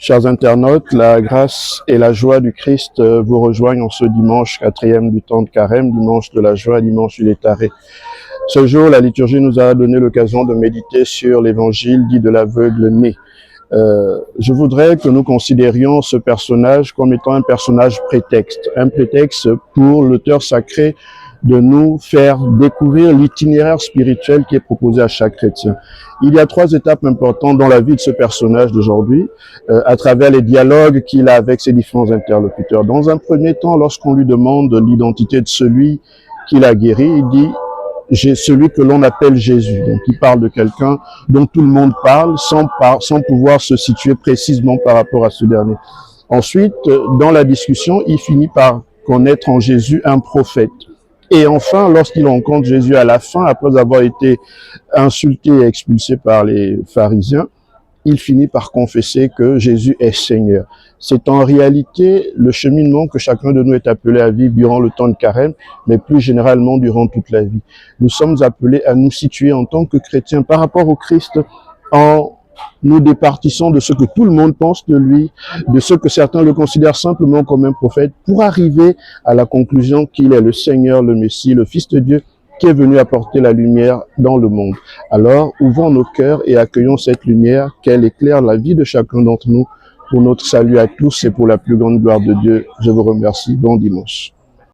Chers internautes, la grâce et la joie du Christ vous rejoignent en ce dimanche 4e du temps de carême, dimanche de la joie, dimanche du Létaré. Ce jour, la liturgie nous a donné l'occasion de méditer sur l'évangile dit de l'aveugle né. Je voudrais que nous considérions ce personnage comme étant un personnage prétexte pour l'auteur sacré de nous faire découvrir l'itinéraire spirituel qui est proposé à chaque chrétien. Il y a 3 étapes importantes dans la vie de ce personnage d'aujourd'hui, à travers les dialogues qu'il a avec ses différents interlocuteurs. Dans un premier temps, lorsqu'on lui demande l'identité de celui qu'il a guéri, il dit « celui que l'on appelle Jésus ». Donc, il parle de quelqu'un dont tout le monde parle sans pouvoir se situer précisément par rapport à ce dernier. Ensuite, dans la discussion, il finit par connaître en Jésus un prophète. Et enfin, lorsqu'il rencontre Jésus à la fin, après avoir été insulté et expulsé par les pharisiens, il finit par confesser que Jésus est Seigneur. C'est en réalité le cheminement que chacun de nous est appelé à vivre durant le temps de carême, mais plus généralement durant toute la vie. Nous sommes appelés à nous situer en tant que chrétiens par rapport au Christ en nous départissons de ce que tout le monde pense de lui, de ce que certains le considèrent simplement comme un prophète, pour arriver à la conclusion qu'il est le Seigneur, le Messie, le Fils de Dieu, qui est venu apporter la lumière dans le monde. Alors, ouvrons nos cœurs et accueillons cette lumière, qu'elle éclaire la vie de chacun d'entre nous, pour notre salut à tous et pour la plus grande gloire de Dieu. Je vous remercie. Bon dimanche.